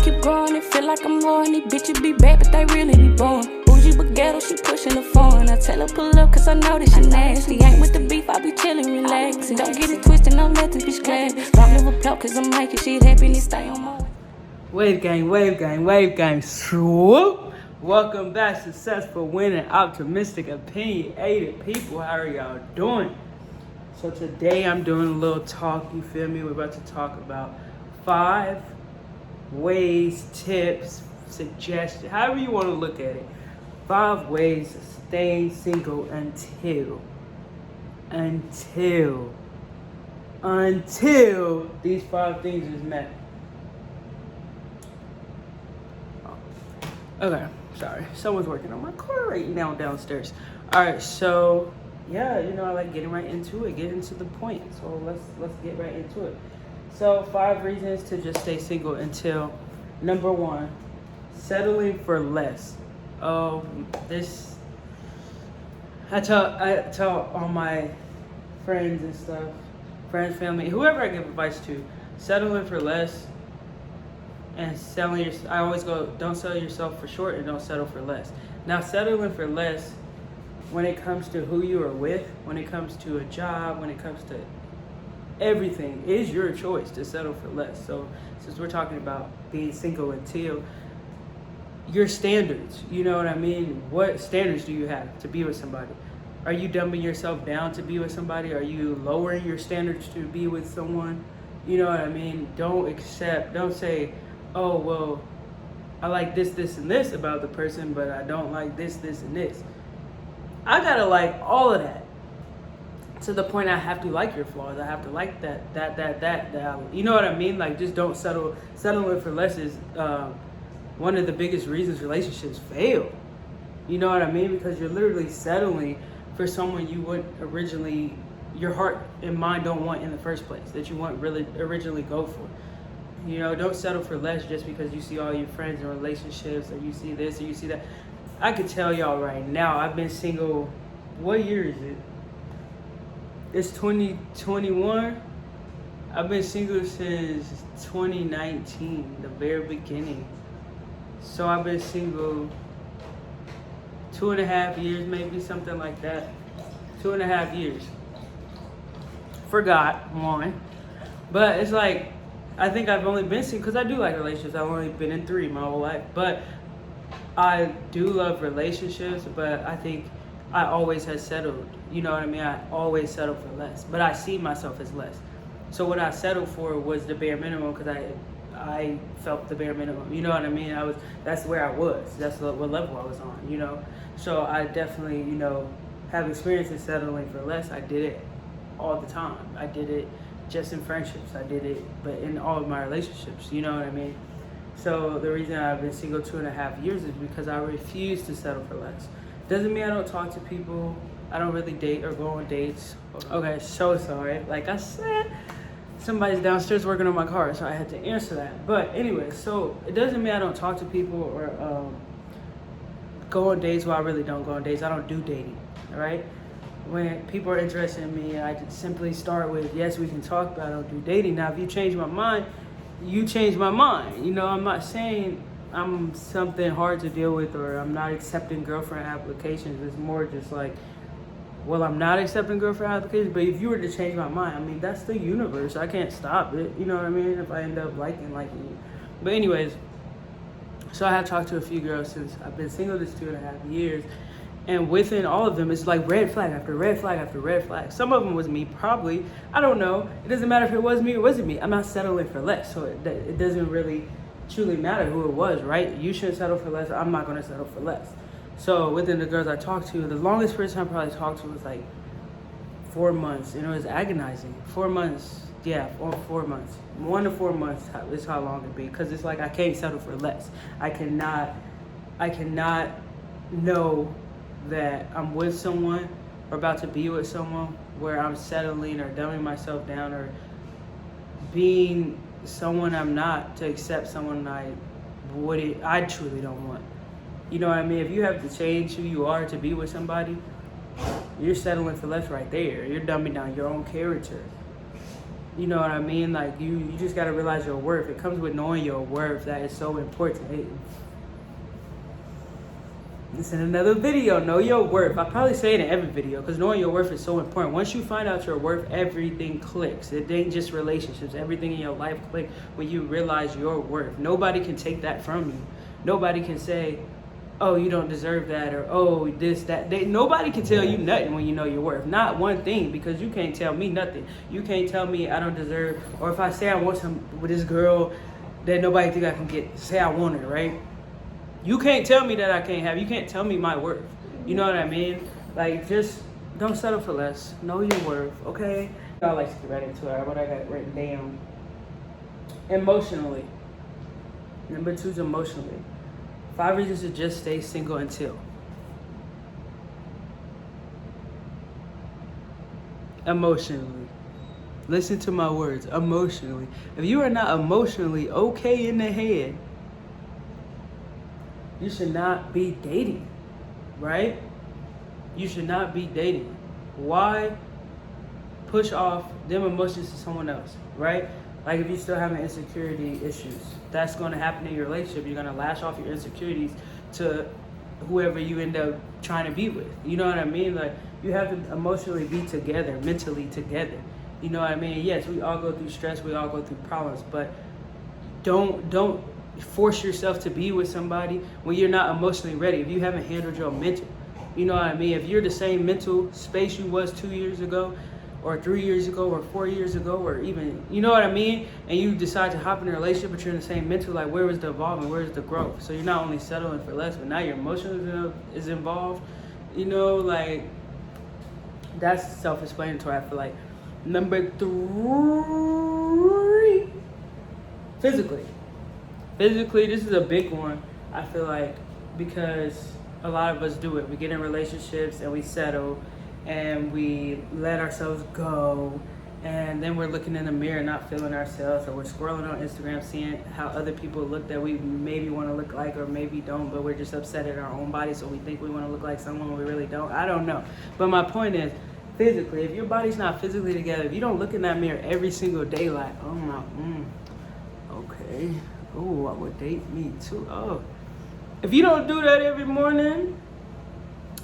keep growing, it feel like I'm more. And these bitches be bad, but they really be born. Bougie but ghetto, she pushing the phone. I tell her pull up, cause I know that she nasty. Ain't with the beef, I be chillin', relaxing. Don't get it twisted, don't let this bitch clap. Don't live a plot, cause I'm making shit happen, and stay on my way. Wave gang, swoop. Welcome back, successful, winning, optimistic, opinionated people. How are y'all doing? So today I'm doing a little talk, you feel me? We're about to talk about 5 ways, tips, suggestions, however you want to look at it. 5 ways of staying single until these 5 things is met. Okay, sorry. Someone's working on my car right now downstairs. All right, so yeah, I like getting right into it, getting to the point. So let's get right into it. So 5 reasons to just stay single until. Number 1, settling for less. I tell all my friends and stuff, friends, family, whoever I give advice to, settling for less. And I always go, don't sell yourself for short and don't settle for less. Now, settling for less, when it comes to who you are with, when it comes to a job, when it comes to everything, it is your choice to settle for less. So, since we're talking about being single until, your standards, you know what I mean? What standards do you have to be with somebody? Are you dumbing yourself down to be with somebody? Are you lowering your standards to be with someone? You know what I mean? Don't say, oh, well, I like this, and this about the person, but I don't like this, and this. I gotta like all of that. To the point I have to like your flaws. I have to like that. You know what I mean? Like, just don't settle. Settling for less is one of the biggest reasons relationships fail. You know what I mean? Because you're literally settling for someone you wouldn't originally, your heart and mind don't want in the first place, that you wouldn't really originally go for. Don't settle for less just because you see all your friends in relationships, or you see this or you see that. I could tell y'all right now, I've been single, what year is it? It's 2021. I've been single since 2019, the very beginning. So I've been single 2.5 years, maybe, something like that. 2.5 years. Forgot one. But it's like, I think I've only been single, because I do like relationships. I've only been in 3 my whole life. But I do love relationships, but I think I always have settled. You know what I mean? I always settle for less. But I see myself as less. So what I settled for was the bare minimum, because I felt the bare minimum. You know what I mean? That's where I was. That's what level I was on, So I definitely, have experience in settling for less. I did it all the time. I did it just in friendships. I did it, but in all of my relationships, you know what I mean? So the reason I've been single 2.5 years is because I refuse to settle for less. Doesn't mean I don't talk to people. I don't really date or go on dates. Okay, so sorry. Like I said, somebody's downstairs working on my car, so I had to answer that. But anyway, so it doesn't mean I don't talk to people or go on dates. Well, I really don't go on dates. I don't do dating, all right? When people are interested in me, I just simply start with, yes, we can talk, but I don't do dating. Now, if you change my mind, you change my mind. I'm not saying I'm something hard to deal with or I'm not accepting girlfriend applications. It's more just like, well, I'm not accepting girlfriend applications, but if you were to change my mind, I mean, that's the universe. I can't stop it. You know what I mean? If I end up liking you. But anyways, so I have talked to a few girls since I've been single this 2.5 years. And within all of them, it's like red flag after red flag after red flag. Some of them was me, probably. I don't know. It doesn't matter if it was me or wasn't me. I'm not settling for less. So it doesn't really truly matter who it was, right? You shouldn't settle for less. I'm not going to settle for less. So within the girls I talked to, the longest person I probably talked to was like 4 months. And it was agonizing. 4 months. Yeah, 4 months. 1 to 4 months is how long it'd be. Because it's like I can't settle for less. I cannot know that I'm with someone or about to be with someone where I'm settling or dumbing myself down or being someone I'm not to accept someone I truly don't want. You know what I mean? If you have to change who you are to be with somebody, you're settling for less right there. You're dumbing down your own character. You know what I mean? Like you just gotta realize your worth. It comes with knowing your worth. That is so important. It's in another video. Know your worth. I probably say it in every video because knowing your worth is so important. Once you find out your worth, everything clicks. It ain't just relationships. Everything in your life clicks when you realize your worth. Nobody can take that from you. Nobody can say, oh, you don't deserve that, or oh, this, that. Nobody can tell you nothing when you know your worth. Not one thing, because you can't tell me nothing. You can't tell me I don't deserve, or if I say I want some with this girl that nobody think I can get, say I want her, right? You can't tell me that I can't have. You can't tell me my worth. You know what I mean? Like, just don't settle for less. Know your worth, okay? I like to get right into it. What I got written down. Emotionally. Number 2 is emotionally. 5 reasons to just stay single until. Emotionally. Listen to my words. Emotionally. If you are not emotionally okay in the head, you should not be dating, right? You should not be dating. Why push off them emotions to someone else, right? Like if you're still having insecurity issues, that's going to happen in your relationship. You're going to lash off your insecurities to whoever you end up trying to be with. You know what I mean? Like you have to emotionally be together, mentally together. You know what I mean? Yes, we all go through stress, we all go through problems, but don't force yourself to be with somebody when you're not emotionally ready. If you haven't handled your mental, you know what I mean? If you're the same mental space you was 2 years ago, or 3 years ago, or 4 years ago, or even, you know what I mean? And you decide to hop in a relationship, but you're in the same mental, like where was the evolvement? Where is the growth? So you're not only settling for less, but now your emotions is involved. You know, like that's self-explanatory, I feel like. Number 3, physically. Physically, this is a big one, I feel like, because a lot of us do it. We get in relationships and we settle and we let ourselves go, and then we're looking in the mirror not feeling ourselves, or we're scrolling on Instagram seeing how other people look that we maybe want to look like or maybe don't, but we're just upset at our own body, so we think we want to look like someone we really don't. I don't know. But my point is, physically, if your body's not physically together, if you don't look in that mirror every single day like, oh my, okay, oh, I would date me too. Oh, if you don't do that every morning,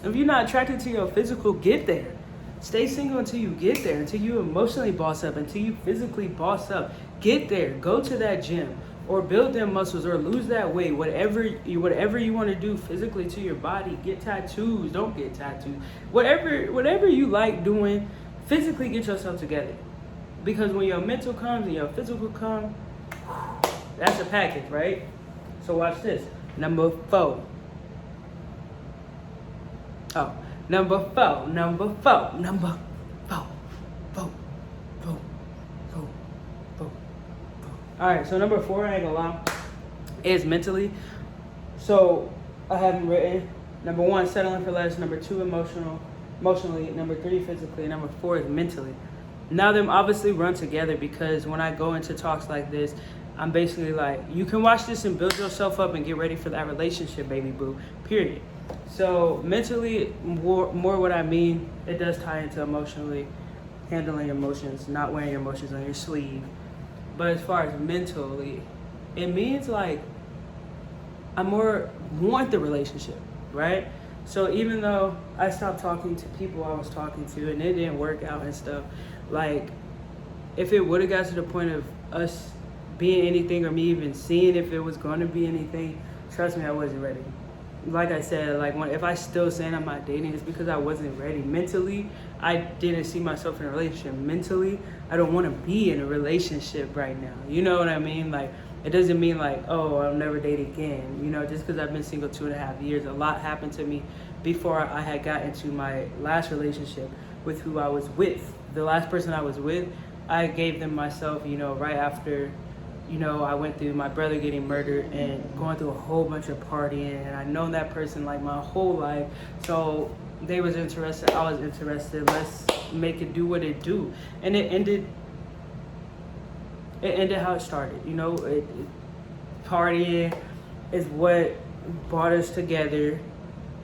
if you're not attracted to your physical, get there. Stay single until you get there, until you emotionally boss up, until you physically boss up. Get there. Go to that gym, or build them muscles, or lose that weight. Whatever you want to do physically to your body. Get tattoos. Don't get tattoos. Whatever you like doing, physically get yourself together. Because when your mental comes and your physical comes, that's a package, right? So watch this. Number 4. Number four. All right, so number 4, I ain't gonna lie, is mentally. So I have them written. Number 1, settling for less. Number 2, emotionally. Number 3, physically. And number 4 is mentally. Now them obviously run together, because when I go into talks like this, I'm basically like, you can watch this and build yourself up and get ready for that relationship, baby boo, period. So mentally, more what I mean, it does tie into emotionally, handling emotions, not wearing your emotions on your sleeve. But as far as mentally, it means like I more want the relationship, right? So even though I stopped talking to people I was talking to and it didn't work out and stuff, like if it would have got to the point of us being anything, or me even seeing if it was going to be anything, trust me, I wasn't ready. Like I said, like if I still saying I'm not dating, it's because I wasn't ready. Mentally, I didn't see myself in a relationship. Mentally, I don't want to be in a relationship right now. You know what I mean? Like, it doesn't mean like, oh, I'll never date again. You know, just because I've been single 2.5 years, a lot happened to me before I had got into my last relationship with who I was with. The last person I was with, I gave them myself, you know, right after, you know, I went through my brother getting murdered and going through a whole bunch of partying, and I've known that person like my whole life. So they was interested, I was interested. Let's make it do what it do. And it ended how it started. You know, partying is what brought us together,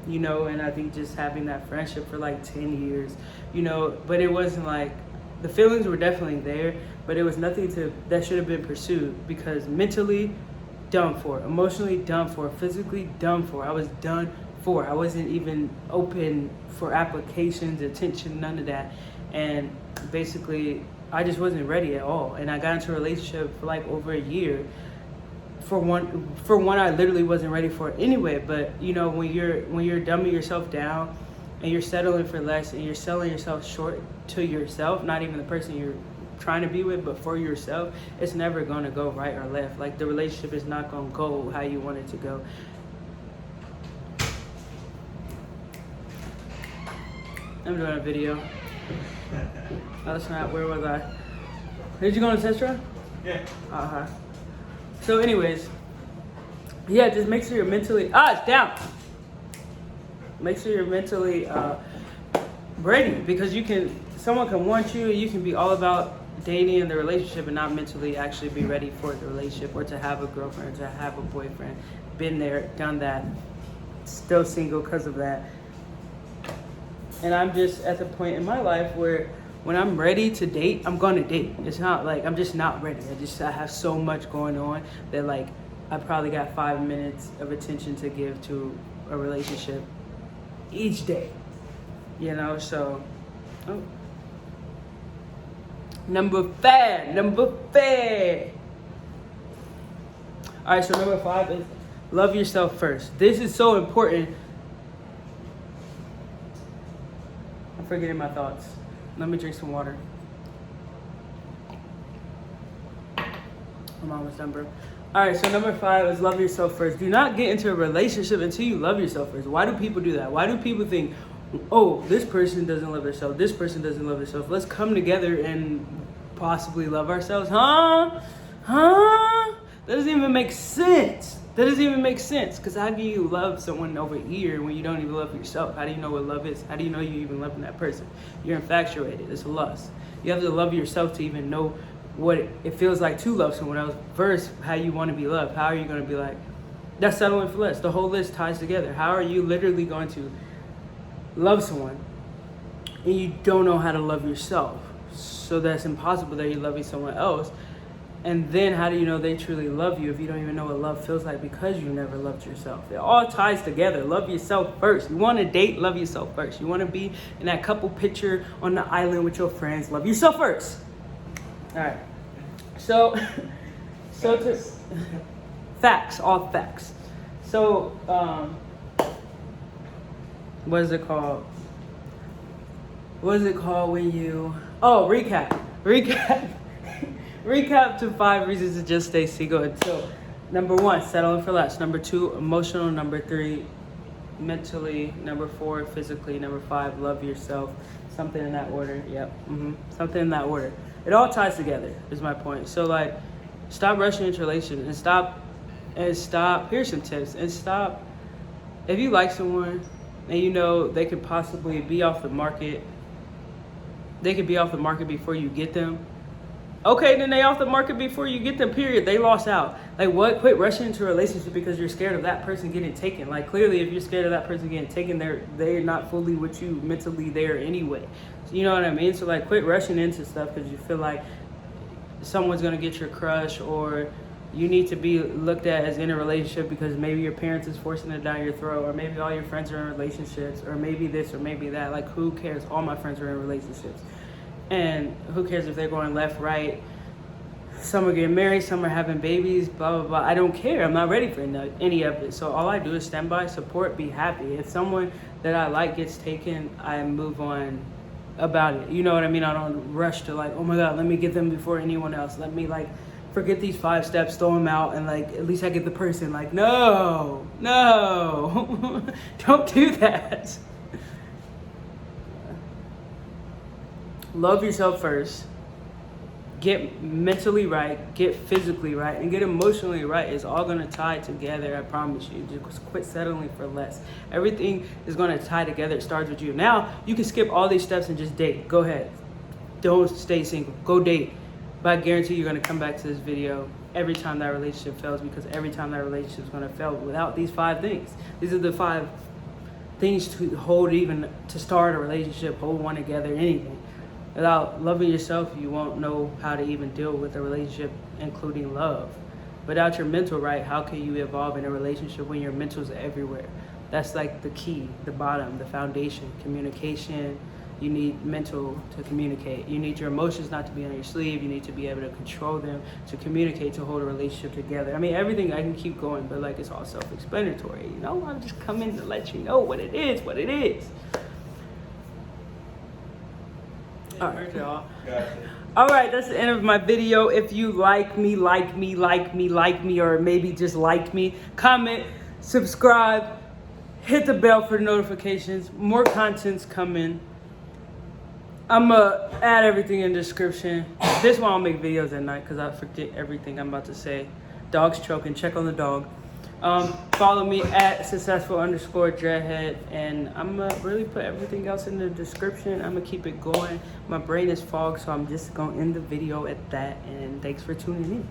you know, and I think just having that friendship for like 10 years, you know, but it wasn't like, the feelings were definitely there, but it was nothing that should have been pursued, because mentally done for, emotionally done for, physically done for. I was done for. I wasn't even open for applications, attention, none of that. And basically, I just wasn't ready at all. And I got into a relationship for like over a year. For one, I literally wasn't ready for it anyway. But you know, when you're dumbing yourself down and you're settling for less and you're selling yourself short to yourself, not even the person you're trying to be with, but for yourself, it's never going to go right or left. Like, the relationship is not going to go how you want it to go. I'm doing a video. Oh, snap. Where was I? Did you go on a test drive? Yeah. So anyways, yeah, just make sure you're mentally, it's down. Make sure you're mentally ready, because someone can want you, and you can be all about dating and the relationship and not mentally actually be ready for the relationship, or to have a girlfriend, to have a boyfriend. Been there, done that, still single because of that. And I'm just at the point in my life where when I'm ready to date, I'm gonna date. It's not like I'm just not ready. I have so much going on that, like, I probably got 5 minutes of attention to give to a relationship each day, you know. So number 5. All right, so number 5 is love yourself first. This is so important. I'm forgetting my thoughts. Let me drink some water. I'm almost done, bro. All right, so number 5 is love yourself first. Do not get into a relationship until you love yourself first. Why do people do that? Why do people think, oh, this person doesn't love themselves, this person doesn't love themselves, let's come together and possibly love ourselves? Huh? That doesn't even make sense. Because how do you love someone over here when you don't even love yourself? How do you know what love is? How do you know you even loving that person? You're infatuated. It's lust. You have to love yourself to even know what it feels like to love someone else versus how you want to be loved. How are you going to be like, that's settling for less. The whole list ties together. How are you literally going to love someone and you don't know how to love yourself? So that's impossible that you're loving someone else. And then how do you know they truly love you if you don't even know what love feels like because you never loved yourself? It all ties together. Love yourself first. You want to date, love yourself first. You want to be in that couple picture on the island with your friends, love yourself first. All right. So facts, all facts. So, what is it called? When you, recap. Recap to 5 reasons to just stay single until number 1, settling for less. Number 2, emotional. Number 3, mentally. Number 4, physically. Number 5, love yourself. Something in that order. Yep. Something in that order. It all ties together, is my point. So, like, stop rushing into relations and stop. Here's some tips. And stop. If you like someone and you know they could possibly be off the market, they could be off the market before you get them. Okay, then they off the market before you get them, period. They lost out. Like, what? Quit rushing into a relationship because you're scared of that person getting taken. Like, clearly, if you're scared of that person getting taken, they're not fully with you mentally there anyway. So, you know what I mean? So, like, quit rushing into stuff because you feel like someone's going to get your crush, or you need to be looked at as in a relationship because maybe your parents is forcing it down your throat, or maybe all your friends are in relationships, or maybe this or maybe that. Like, who cares? All my friends are in relationships. And who cares if they're going left, right? Some are getting married, some are having babies, blah, blah, blah. I don't care. I'm not ready for any of it. So all I do is stand by, support, be happy. If someone that I like gets taken, I move on about it. You know what I mean? I don't rush to like, oh my God, let me get them before anyone else. Let me like forget these 5 steps, throw them out, and like at least I get the person. Like, no, don't do that. Love yourself first. Get mentally right, get physically right, and get emotionally right. It's all gonna tie together, I promise you. Just quit settling for less. Everything is gonna tie together. It starts with you. Now, you can skip all these steps and just date. Go ahead. Don't stay single. Go date. But I guarantee you're gonna come back to this video every time that relationship fails, because every time that relationship is gonna fail without these 5 things. These are the 5 things to hold, even to start a relationship, hold one together, anything. Without loving yourself, you won't know how to even deal with a relationship, including love. Without your mental right, how can you evolve in a relationship when your mental's everywhere? That's like the key, the bottom, the foundation. Communication. You need mental to communicate. You need your emotions not to be on your sleeve. You need to be able to control them, to communicate, to hold a relationship together. I mean, everything, I can keep going, but like, it's all self-explanatory, you know? I'm just coming to let you know what it is, what it is. All right, y'all. All right, that's the end of my video. If you like me, or maybe just like me, comment, subscribe, hit the bell for the notifications. More content's coming. I'm gonna add everything in the description. This one I'll make videos at night because I forget everything I'm about to say. Dog's choking, check on the dog. Follow me at successful_dreadhead, and I'm gonna really put everything else in the description. I'm gonna keep it going. My brain is fogged, so I'm just gonna end the video at that, and thanks for tuning in.